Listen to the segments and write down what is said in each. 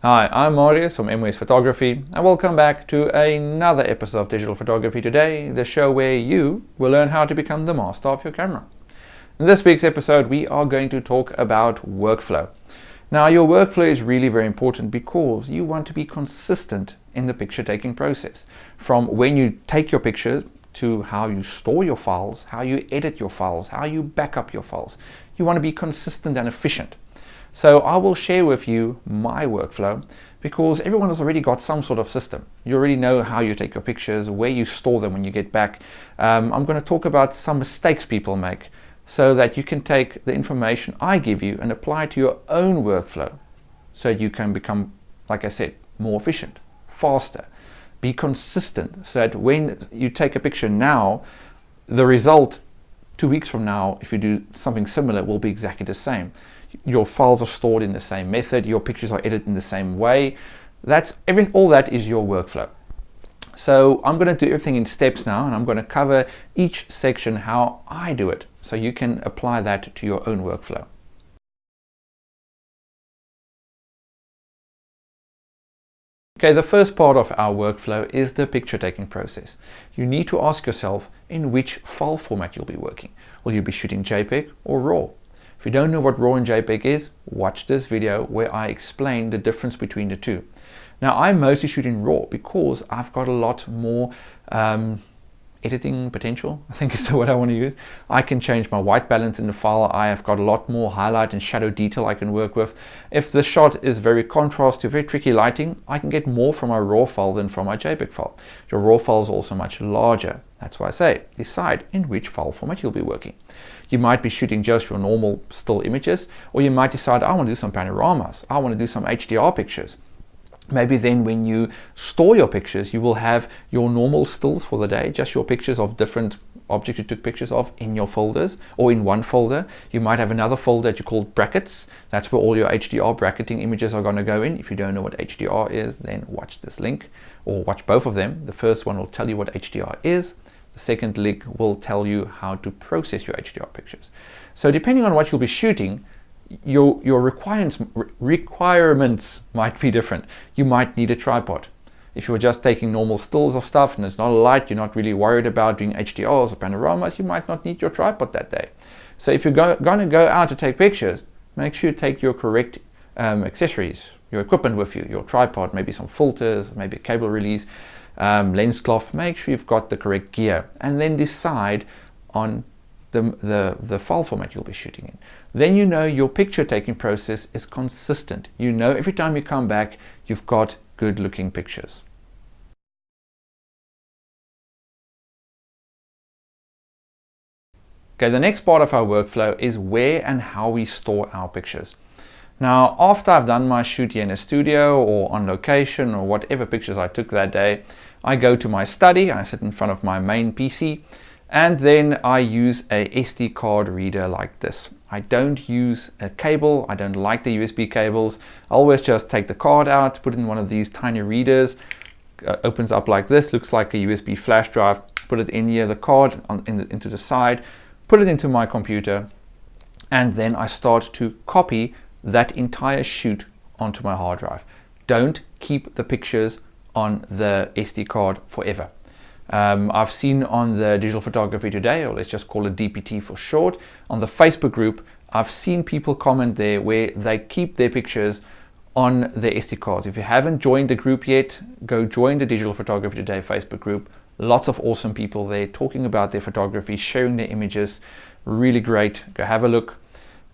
Hi, I'm Marius from MWS Photography and welcome back to another episode of Digital Photography Today, the show where you will learn how to become the master of your camera. In this week's episode we are going to talk about workflow. Now your workflow is really very important because you want to be consistent in the picture taking process. From when you take your pictures to how you store your files, how you edit your files, how you back up your files. You want to be consistent and efficient. So I will share with you my workflow because everyone has already got some sort of system. You already know how you take your pictures, where you store them when you get back. I'm going to talk about some mistakes people make so that you can take the information I give you and apply it to your own workflow so that you can become, like I said, more efficient, faster, be consistent so that when you take a picture now, the result 2 weeks from now, if you do something similar, will be exactly the same. Your files are stored in the same method, your pictures are edited in the same way. All that is your workflow. So I'm going to do everything in steps now, and I'm going to cover each section how I do it so you can apply that to your own workflow. Okay, the first part of our workflow is the picture taking process. You need to ask yourself in which file format you'll be working. Will you be shooting JPEG or RAW? If you don't know what RAW and JPEG is, watch this video where I explain the difference between the two. Now I mostly shoot in RAW because I've got a lot more editing potential, I think is the word I want to use. I can change my white balance in the file. I have got a lot more highlight and shadow detail I can work with. If the shot is very contrasty, very tricky lighting, I can get more from my RAW file than from my JPEG file. Your RAW file is also much larger. That's why I say decide in which file format you'll be working. You might be shooting just your normal still images, or you might decide I want to do some panoramas, I want to do some HDR pictures. Maybe then when you store your pictures, you will have your normal stills for the day, just your pictures of different objects you took pictures of in your folders or in one folder. You might have another folder that you call brackets. That's where all your HDR bracketing images are going to go in. If you don't know what HDR is, then watch this link or watch both of them. The first one will tell you what HDR is. The second link will tell you how to process your HDR pictures. So depending on what you'll be shooting, your requirements might be different. You might need a tripod. If you're just taking normal stills of stuff and it's not a light, you're not really worried about doing HDRs or panoramas, you might not need your tripod that day. So if you're going to go out to take pictures, make sure you take your correct accessories, your equipment with you, your tripod, maybe some filters, maybe a cable release, lens cloth. Make sure you've got the correct gear and then decide on the file format you'll be shooting in. Then you know your picture taking process is consistent. You know every time you come back you've got good looking pictures. Okay, the next part of our workflow is where and how we store our pictures. Now after I've done my shoot here in a studio or on location or whatever pictures I took that day, I go to my study, I sit in front of my main PC, and then I use a SD card reader like this. I don't use a cable, I don't like the USB cables. I always just take the card out, put it in one of these tiny readers, opens up like this, looks like a USB flash drive, put it in here, the card into the side, put it into my computer, and then I start to copy that entire shoot onto my hard drive. Don't keep the pictures on the SD card forever. I've seen on the Digital Photography Today, or let's just call it DPT for short, on the Facebook group, I've seen people comment there where they keep their pictures on their SD cards. If you haven't joined the group yet, go join the Digital Photography Today Facebook group. Lots of awesome people there talking about their photography, sharing their images. Really great. Go have a look.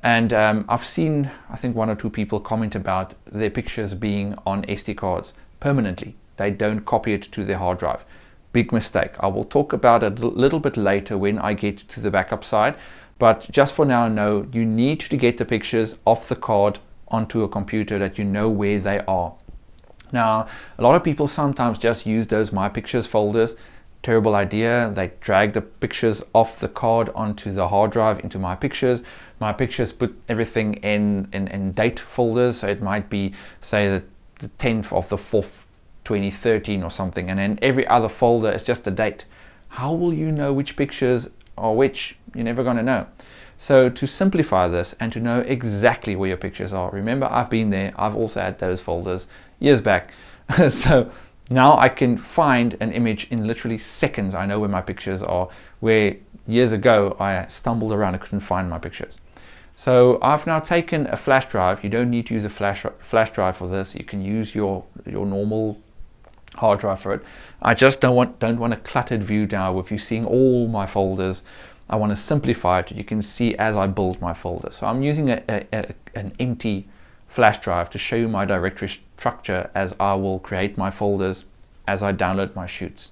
And I've seen, I think 1 or 2 people comment about their pictures being on SD cards permanently. They don't copy it to their hard drive. Big mistake. I will talk about it a little bit later when I get to the backup side, but just for now, know you need to get the pictures off the card onto a computer that you know where they are. Now, a lot of people sometimes just use those My Pictures folders. Terrible idea. They drag the pictures off the card onto the hard drive into My Pictures. My Pictures put everything in date folders, so it might be, say, the 10th of the 4th 2013 or something, and then every other folder is just the date. How will you know which pictures are which? You're never going to know. So to simplify this and to know exactly where your pictures are, remember I've been there, I've also had those folders years back. So now I can find an image in literally seconds. I know where my pictures are, where years ago I stumbled around and couldn't find my pictures. So I've now taken a flash drive. You don't need to use a flash drive for this. You can use your normal hard drive for it. I just don't want a cluttered view now with you seeing all my folders. I want to simplify it. You can see as I build my folders. So I'm using an empty flash drive to show you my directory structure as I will create my folders as I download my shoots.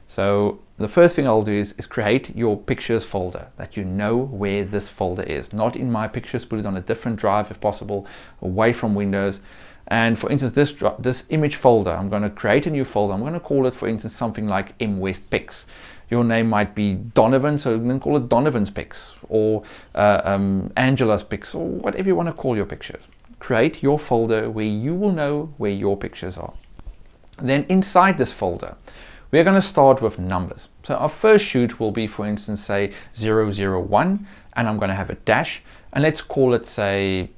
So the first thing I'll do is create your pictures folder, that you know where this folder is. Not in my pictures, put it on a different drive if possible, away from Windows. And for instance, this image folder, I'm going to create a new folder. I'm going to call it, for instance, something like MWestPics. Your name might be Donovan, so I'm going to call it Donovan's Pics, or Angela's Pics, or whatever you want to call your pictures. Create your folder where you will know where your pictures are. Then inside this folder, we're going to start with numbers. So our first shoot will be, for instance, say 001, and I'm going to have a dash, and let's call it, say,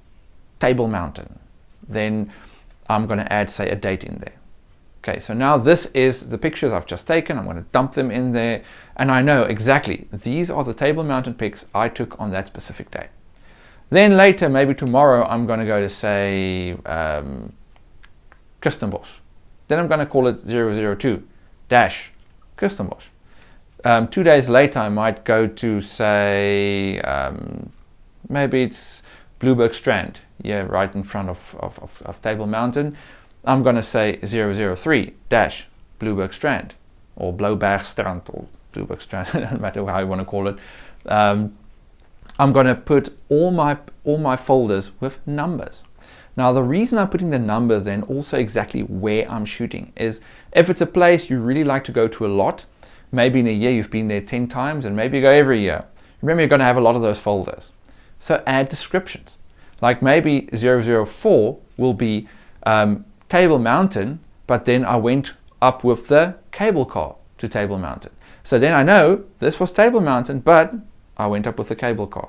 Table Mountain. Then I'm going to add, say, a date in there. Okay, so now this is the pictures I've just taken. I'm going to dump them in there, and I know exactly these are the Table Mountain pics I took on that specific day. Then later, maybe tomorrow, I'm going to go to, say, Kirstenbosch. Then I'm going to call it 002 dash Kirstenbosch. 2 days later, I might go to, say, maybe it's Blueberg Strand, yeah, right in front of Table Mountain. I'm going to say 003 dash Blueberg Strand, or Blauberg Strand, or Blueberg Strand, no matter how you want to call it. I'm going to put all my folders with numbers. Now the reason I'm putting the numbers then also exactly where I'm shooting is if it's a place you really like to go to a lot, maybe in a year you've been there 10 times and maybe you go every year. Remember, you're going to have a lot of those folders. So add descriptions. Like maybe 004 will be Table Mountain, but then I went up with the cable car to Table Mountain. So then I know this was Table Mountain, but I went up with the cable car.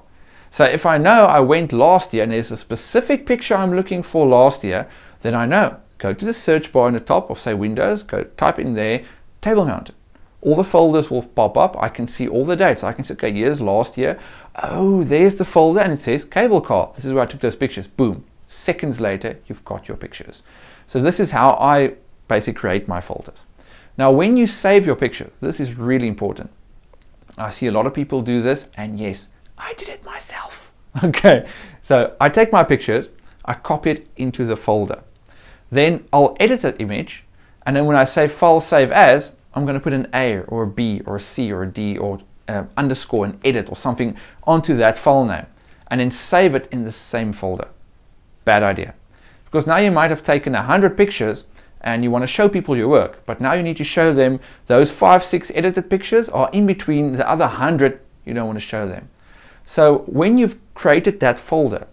So if I know I went last year and there's a specific picture I'm looking for last year, then I know. Go to the search bar in the top of, say, Windows, go type in there, Table Mountain. All the folders will pop up. I can see all the dates. I can say, okay, here's last year. Oh, there's the folder and it says cable car. This is where I took those pictures. Boom. Seconds later, you've got your pictures. So this is how I basically create my folders. Now, when you save your pictures, this is really important. I see a lot of people do this, and yes, I did it myself. Okay, so I take my pictures, I copy it into the folder. Then I'll edit that image, and then when I say file save as, I'm going to put an A or a B or a C or a D or underscore and edit or something onto that file name, and then save it in the same folder. Bad idea. Because now you might have taken 100 pictures and you want to show people your work, but now you need to show them those 5-6 edited pictures are in between the other 100 you don't want to show them. So when you've created that folder,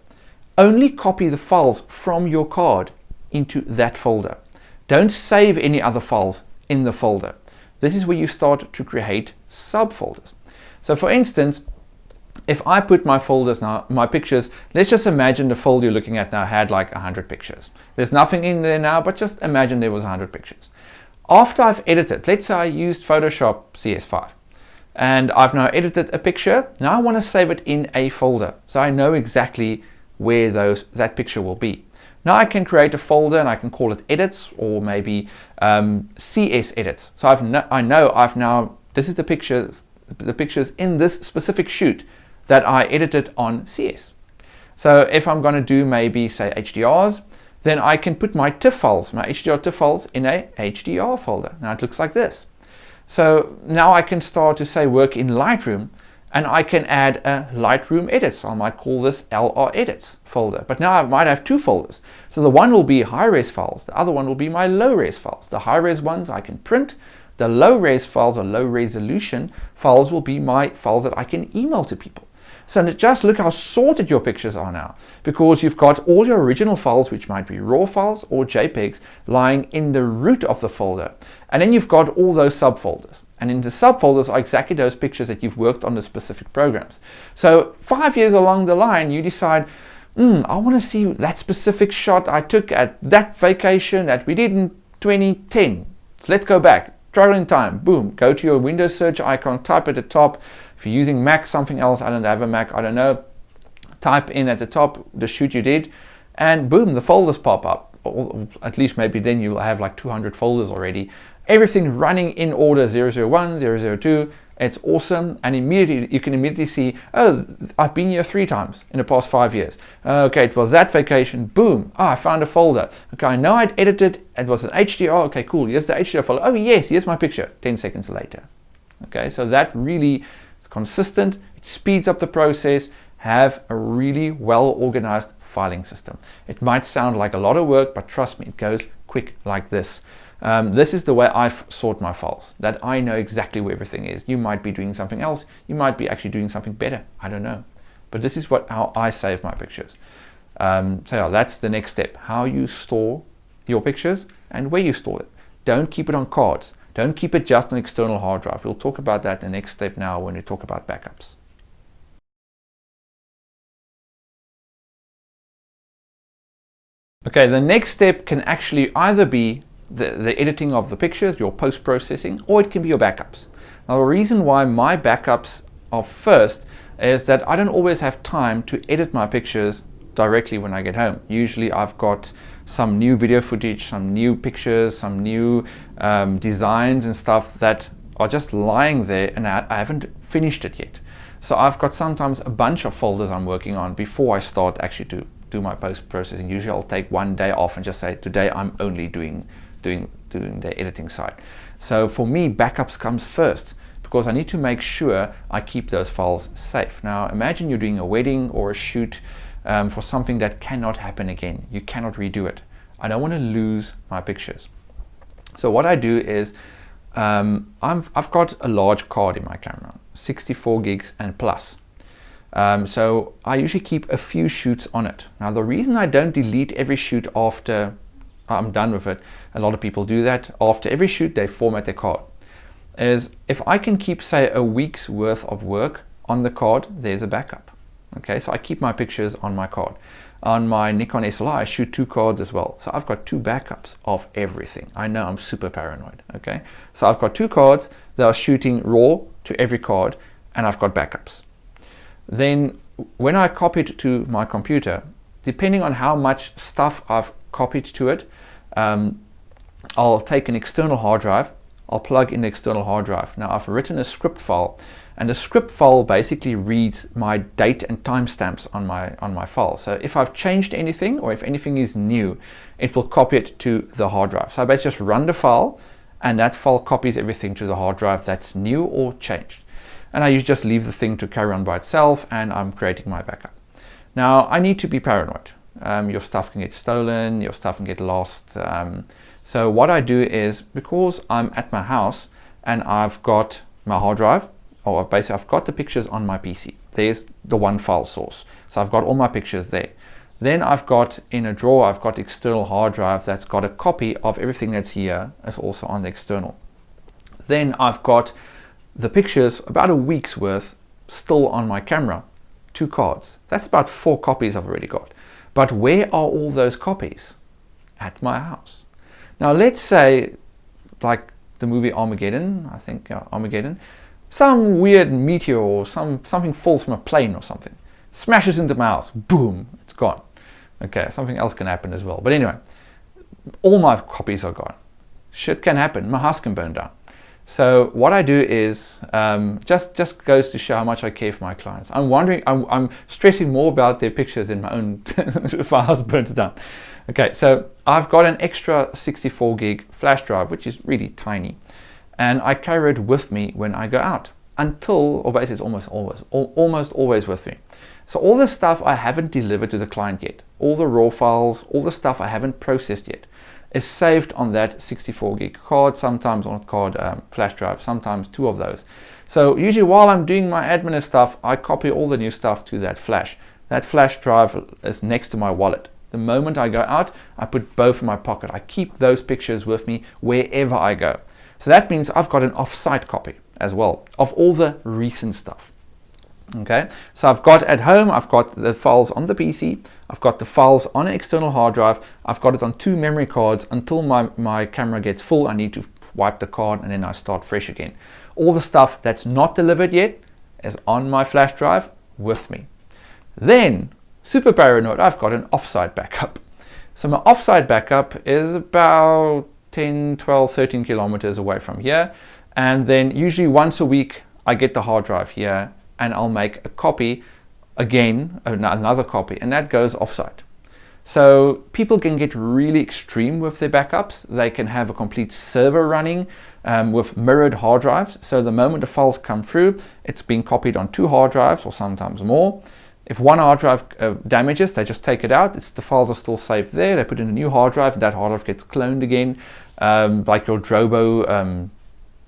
only copy the files from your card into that folder. Don't save any other files in the folder. This is where you start to create subfolders. So for instance, if I put my folders now, my pictures, let's just imagine the folder you're looking at now had like 100 pictures. There's nothing in there now, but just imagine there was 100 pictures. After I've edited, let's say I used Photoshop CS5 and I've now edited a picture. Now I want to save it in a folder so I know exactly where that picture will be. Now I can create a folder and I can call it edits or maybe CS edits. So I know I've now, this is the pictures in this specific shoot that I edited on CS. So if I'm going to do maybe say HDRs, then I can put my TIFF files, my HDR TIFF files in a HDR folder. Now it looks like this. So now I can start to say work in Lightroom and I can add a Lightroom edits. I might call this LR edits folder, but now I might have two folders. So the one will be high res files, the other one will be my low res files. The high res ones I can print. The low res files or low resolution files will be my files that I can email to people. So just look how sorted your pictures are now, because you've got all your original files, which might be RAW files or JPEGs, lying in the root of the folder. And then you've got all those subfolders. And in the subfolders are exactly those pictures that you've worked on the specific programs. So 5 years along the line, you decide, I want to see that specific shot I took at that vacation that we did in 2010. So let's go back. Travel in time, boom, go to your Windows search icon, type at the top. If you're using Mac, something else, I don't have a Mac, I don't know. Type in at the top the shoot you did, and boom, the folders pop up. Or at least maybe then you'll have like 200 folders already. Everything running in order 001, 002. It's awesome, and immediately you can immediately see, oh, I've been here 3 times in the past 5 years. Okay, it was that vacation, boom, I found a folder. Okay, I know I'd edited, it was an HDR, okay, cool, here's the HDR folder. Oh yes, here's my picture, 10 seconds later. Okay, so that really is consistent, it speeds up the process. Have a really well organized filing system. It might sound like a lot of work, but trust me, it goes quick like this. This is the way I've sorted my files, that I know exactly where everything is. You might be doing something else. You might be actually doing something better. I don't know. But this is how I save my pictures. So yeah, that's the next step, how you store your pictures and where you store it. Don't keep it on cards. Don't keep it just on external hard drive. We'll talk about that in the next step now when we talk about backups. Okay, the next step can actually either be the editing of the pictures, your post-processing, or it can be your backups. Now, the reason why my backups are first is that I don't always have time to edit my pictures directly when I get home. Usually I've got some new video footage, some new pictures, some new designs and stuff that are just lying there, and I haven't finished it yet. So I've got sometimes a bunch of folders I'm working on before I start actually to do my post-processing. Usually I'll take one day off and just say, today I'm only doing the editing side. So for me, backups comes first, because I need to make sure I keep those files safe. Now imagine you're doing a wedding or a shoot for something that cannot happen again. You cannot redo it. I don't want to lose my pictures. So what I do is I've got a large card in my camera, 64 gigs and plus. So I usually keep a few shoots on it. Now the reason I don't delete every shoot after I'm done with it, a lot of people do that, after every shoot they format their card, is if I can keep, say, a week's worth of work on the card, there's a backup. Okay, so I keep my pictures on my card. On my Nikon SLR, I shoot 2 cards as well. So I've got 2 backups of everything. I know I'm super paranoid, okay? So I've got 2 cards that are shooting RAW to every card, and I've got backups. Then when I copy it to my computer, depending on how much stuff I've copied to it, I'll take an external hard drive, I'll plug in the external hard drive. Now I've written a script file, and the script file basically reads my date and timestamps on my file. So if I've changed anything or if anything is new, it will copy it to the hard drive. So I basically just run the file, and that file copies everything to the hard drive that's new or changed. And I usually just leave the thing to carry on by itself, and I'm creating my backup. Now I need to be paranoid. Your stuff can get stolen, your stuff can get lost. So what I do is, because I'm at my house and I've got my hard drive, or basically I've got the pictures on my PC. There's the one file source. So I've got all my pictures there. Then I've got in a drawer, I've got external hard drive that's got a copy of everything that's here, is also on the external. Then I've got the pictures, about a week's worth, still on my camera, 2 cards. That's about 4 copies I've already got. But where are all those copies? At my house. Now let's say, like the movie Armageddon, I think Armageddon, some weird meteor or something falls from a plane or something, smashes into my house, boom, it's gone. Okay, something else can happen as well. But anyway, all my copies are gone. Shit can happen, my house can burn down. So what I do is, just goes to show how much I care for my clients. I'm stressing more about their pictures than my own if my house burns down. Okay, so I've got an extra 64 gig flash drive, which is really tiny. And I carry it with me when I go out until, or basically it's almost always with me. So all the stuff I haven't delivered to the client yet, all the raw files, all the stuff I haven't processed yet, is saved on that 64 gig card, sometimes on a card flash drive, sometimes two of those. So usually while I'm doing my admin and stuff, I copy all the new stuff to that flash. That flash drive is next to my wallet. The moment I go out, I put both in my pocket. I keep those pictures with me wherever I go. So that means I've got an off-site copy as well of all the recent stuff. Okay, so I've got at home, I've got the files on the PC, I've got the files on an external hard drive, I've got it on 2 memory cards. Until my camera gets full, I need to wipe the card and then I start fresh again. All the stuff that's not delivered yet is on my flash drive with me. Then, super paranoid, I've got an offsite backup. So my offsite backup is about 10, 12, 13 kilometers away from here. And then usually once a week, I get the hard drive here and I'll make a copy again, another copy, and that goes offsite. So people can get really extreme with their backups. They can have a complete server running with mirrored hard drives. So the moment the files come through, it's being copied on 2 hard drives or sometimes more. If one hard drive damages, they just take it out. The files are still safe there. They put in a new hard drive, and that hard drive gets cloned again, like your Drobo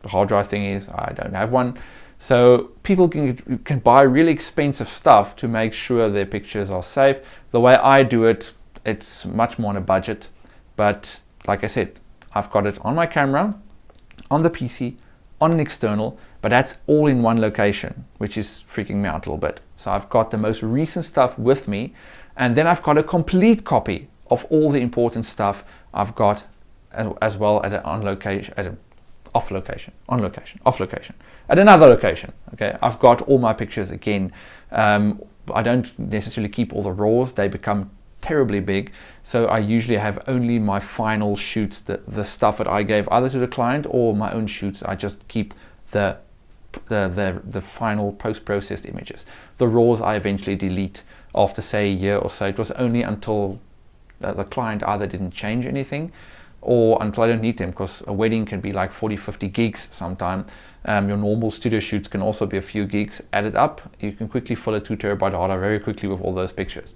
hard drive thing is. I don't have one. So people can buy really expensive stuff to make sure their pictures are safe. The way I do it, it's much more on a budget. But like I said, I've got it on my camera, on the PC, on an external, but that's all in one location, which is freaking me out a little bit. So I've got the most recent stuff with me, and then I've got a complete copy of all the important stuff I've got as well at an on location, at an off location, on location, off location, at another location. Okay, I've got all my pictures again. I don't necessarily keep all the raws; they become terribly big. So I usually have only my final shoots, the stuff that I gave either to the client or my own shoots. I just keep the final post-processed images. The raws I eventually delete after say a year or so. It was only until the client either didn't change anything or until I don't need them, because a wedding can be like 40-50 gigs sometime. Your normal studio shoots can also be a few gigs added up. You can quickly fill a 2 terabyte hard drive very quickly with all those pictures.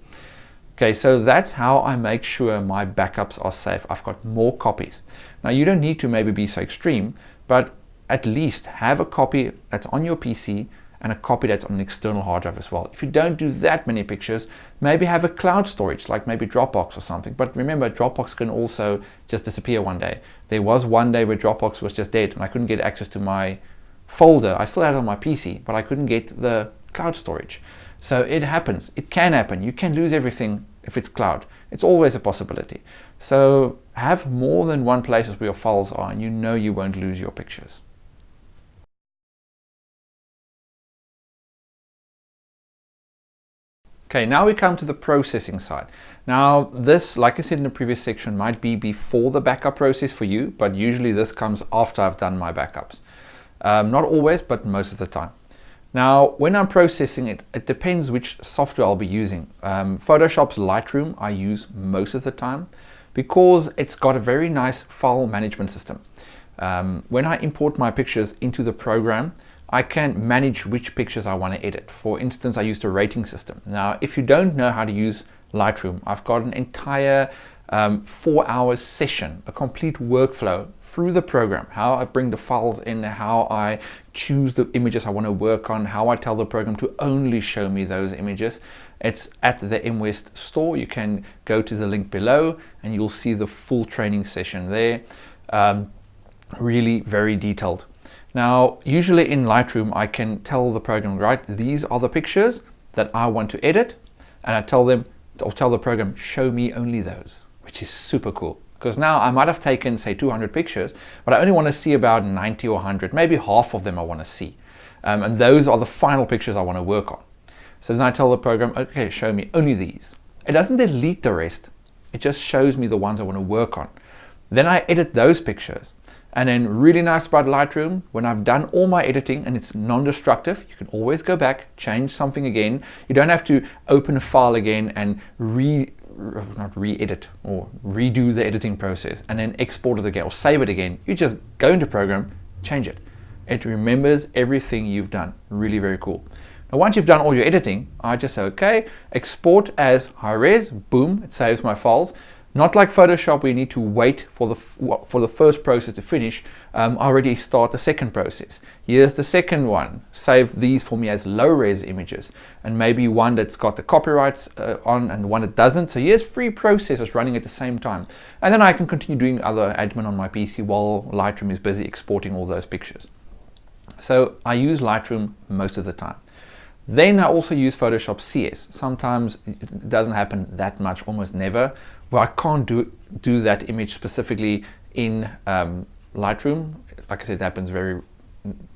Okay, so that's how I make sure my backups are safe. I've got more copies. Now you don't need to maybe be so extreme, but at least have a copy that's on your PC and a copy that's on an external hard drive as well. If you don't do that many pictures, maybe have a cloud storage, like maybe Dropbox or something. But remember, Dropbox can also just disappear one day. There was one day where Dropbox was just dead and I couldn't get access to my folder. I still had it on my PC, but I couldn't get the cloud storage. So it happens. It can happen. You can lose everything if it's cloud. It's always a possibility. So have more than one places where your files are, and you know you won't lose your pictures. Okay, now we come to the processing side. Now this, like I said in the previous section, might be before the backup process for you, but usually this comes after I've done my backups. Not always, but most of the time. Now, when I'm processing it, it depends which software I'll be using. Photoshop's Lightroom I use most of the time because it's got a very nice file management system. When I import my pictures into the program, I can manage which pictures I want to edit. For instance, I used a rating system. Now, if you don't know how to use Lightroom, I've got an entire 4-hour session, a complete workflow through the program, how I bring the files in, how I choose the images I want to work on, how I tell the program to only show me those images. It's at the MWest store. You can go to the link below and you'll see the full training session there. Really very detailed. Now, usually in Lightroom, I can tell the program, right, these are the pictures that I want to edit, and I tell the program, show me only those, which is super cool. Because now I might have taken, say, 200 pictures, but I only want to see about 90 or 100, maybe half of them I want to see. And those are the final pictures I want to work on. So then I tell the program, okay, show me only these. It doesn't delete the rest. It just shows me the ones I want to work on. Then I edit those pictures. And then really nice about Lightroom, when I've done all my editing and it's non-destructive, you can always go back, change something again. You don't have to open a file again and not re-edit or redo the editing process and then export it again or save it again. You just go into program, change it. It remembers everything you've done. Really very cool. Now once you've done all your editing, I just say, okay, export as high res, boom, it saves my files. Not like Photoshop where you need to wait for the first process to finish. Already start the second process. Here's the second one. Save these for me as low-res images, and maybe one that's got the copyrights on and one that doesn't. So here's 3 processes running at the same time. And then I can continue doing other admin on my PC while Lightroom is busy exporting all those pictures. So I use Lightroom most of the time. Then I also use Photoshop CS. Sometimes it doesn't happen that much, almost never, where I can't do that image specifically in Lightroom. Like I said, it happens very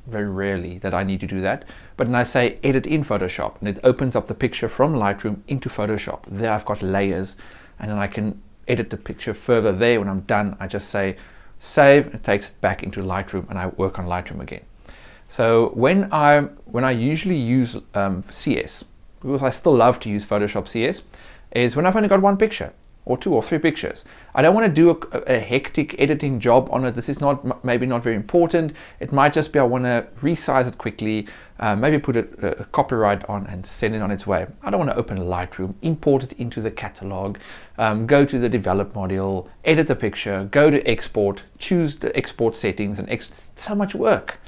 rarely that I need to do that. But then I say edit in Photoshop, and it opens up the picture from Lightroom into Photoshop. There I've got layers, and then I can edit the picture further there. When I'm done, I just say save, and it takes it back into Lightroom, and I work on Lightroom again. So when I usually use CS, because I still love to use Photoshop CS, is when I've only got 1 picture or 2 or 3 pictures. I don't want to do a hectic editing job on it. This is maybe not very important. It might just be I want to resize it quickly, maybe put a copyright on and send it on its way. I don't want to open Lightroom, import it into the catalog, go to the develop module, edit the picture, go to export, choose the export settings, and it's so much work.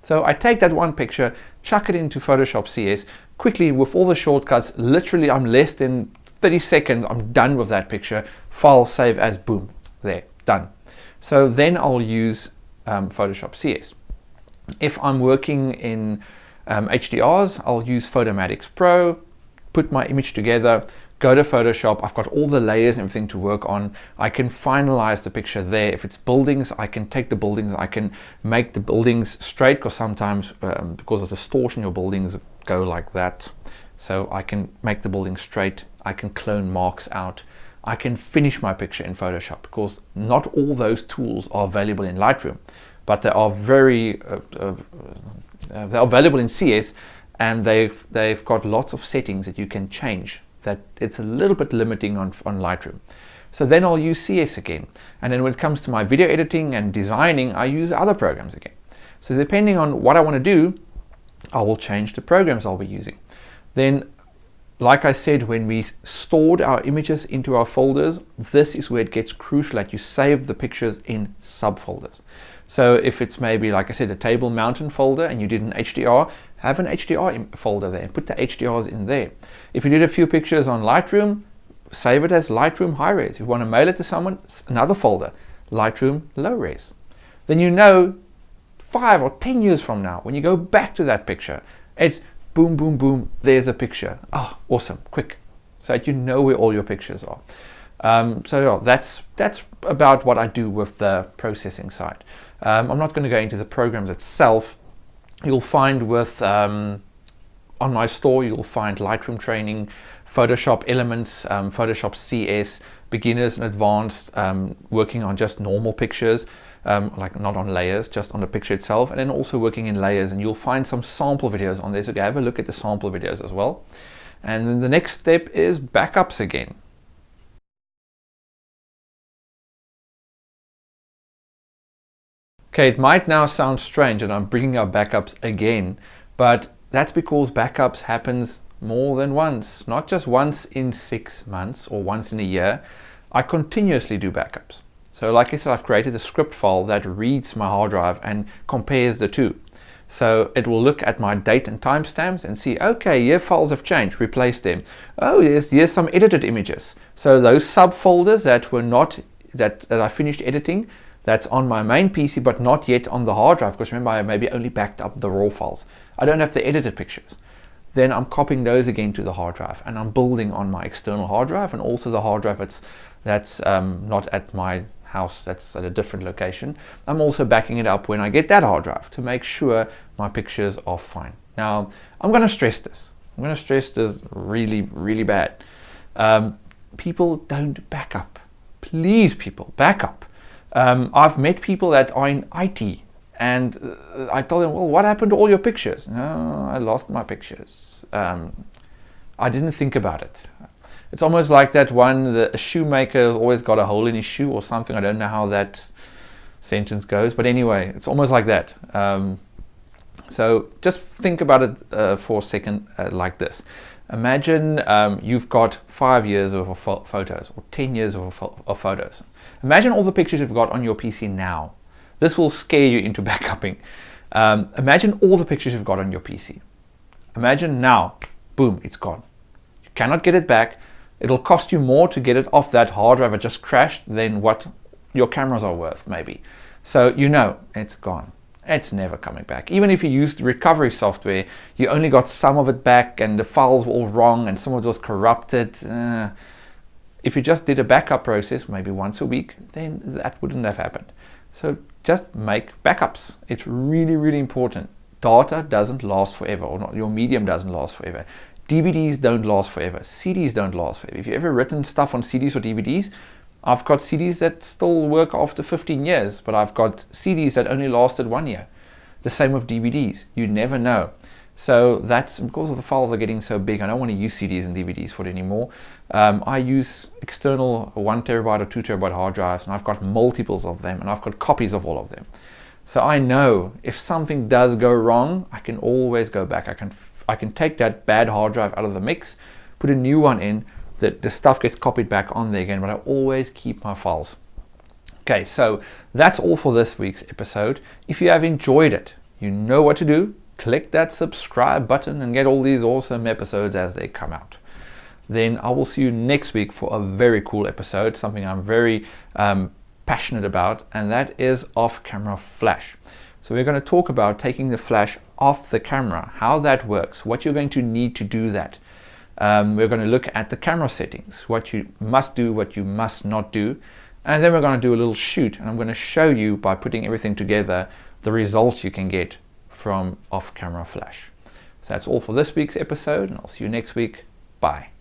So I take that 1 picture, chuck it into Photoshop CS, quickly with all the shortcuts. Literally, I'm less than 30 seconds, I'm done with that picture. File, save as, boom, there, done. So then I'll use Photoshop CS. If I'm working in HDRs, I'll use Photomatix Pro, put my image together, go to Photoshop. I've got all the layers and everything to work on. I can finalize the picture there. If it's buildings, I can take the buildings, I can make the buildings straight, because sometimes because of distortion your buildings go like that. So I can make the building straight. I can clone marks out. I can finish my picture in Photoshop, because not all those tools are available in Lightroom, but they are they're available in CS, and they've got lots of settings that you can change. That it's a little bit limiting on Lightroom. So then I'll use CS again. And then when it comes to my video editing and designing, I use other programs again. So depending on what I want to do, I will change the programs I'll be using. Then, like I said, when we stored our images into our folders, this is where it gets crucial, that you save the pictures in subfolders. So if it's maybe, like I said, a table mountain folder and you did an HDR, have an HDR folder there and put the HDRs in there. If you did a few pictures on Lightroom, save it as Lightroom high res. If you want to mail it to someone, another folder, Lightroom low res. Then you know 5 or 10 years from now, when you go back to that picture, it's boom, boom, boom, there's a picture. Oh, awesome, quick. So that you know where all your pictures are. So yeah, that's about what I do with the processing side. I'm not going to go into the programs itself. You'll find with on my store, you'll find Lightroom training, Photoshop Elements, Photoshop CS, beginners and advanced, working on just normal pictures, like not on layers, just on the picture itself, and then also working in layers. And you'll find some sample videos on there, so have a look at the sample videos as well. And then the next step is backups again. Okay, it might now sound strange that I'm bringing up backups again, but that's because backups happens more than once, not just once in 6 months or once in a year. I continuously do backups. So like I said, I've created a script file that reads my hard drive and compares the two. So it will look at my date and timestamps and see, okay, your files have changed, replace them. Oh, here's some edited images. So those subfolders that were not, that I finished editing, that's on my main PC, but not yet on the hard drive, because remember, I maybe only backed up the raw files. I don't have the edited pictures. Then I'm copying those again to the hard drive, and I'm building on my external hard drive, and also the hard drive that's not at my house, that's at a different location. I'm also backing it up when I get that hard drive to make sure my pictures are fine. Now, I'm going to stress this. I'm going to stress this really, really bad. People don't back up. Please, people, back up. I've met people that are in IT, and I told them, well, what happened to all your pictures? No, I lost my pictures. I didn't think about it. It's almost like that one, a shoemaker always got a hole in his shoe or something. I don't know how that sentence goes, but anyway, it's almost like that. So just think about it for a second like this. Imagine you've got 5 years of photos or 10 years of photos. Imagine all the pictures you've got on your PC now. This will scare you into backupping. Imagine all the pictures you've got on your PC. Imagine now, boom, it's gone. You cannot get it back. It'll cost you more to get it off that hard drive that just crashed than what your cameras are worth, maybe. So you know it's gone. It's never coming back. Even if you used recovery software, you only got some of it back and the files were all wrong and some of it was corrupted. If you just did a backup process, maybe once a week, then that wouldn't have happened. So just make backups. It's really, really important. Data doesn't last forever, or not, your medium doesn't last forever. DVDs don't last forever. CDs don't last forever. If you've ever written stuff on CDs or DVDs, I've got CDs that still work after 15 years, but I've got CDs that only lasted 1 year. The same with DVDs. You never know. So that's because the files are getting so big. I don't want to use CDs and DVDs for it anymore. I use external 1 terabyte or 2 terabyte hard drives, and I've got multiples of them, and I've got copies of all of them. So I know if something does go wrong, I can always go back. I can take that bad hard drive out of the mix, put a new one in, that the stuff gets copied back on there again, but I always keep my files. Okay, so that's all for this week's episode. If you have enjoyed it, you know what to do. Click that subscribe button and get all these awesome episodes as they come out. Then I will see you next week for a very cool episode, something I'm very passionate about, and that is off-camera flash. So we're going to talk about taking the flash off the camera, how that works, what you're going to need to do that. We're going to look at the camera settings, what you must do, what you must not do, and then we're going to do a little shoot, and I'm going to show you by putting everything together the results you can get from off-camera flash. So that's all for this week's episode, and I'll see you next week. Bye.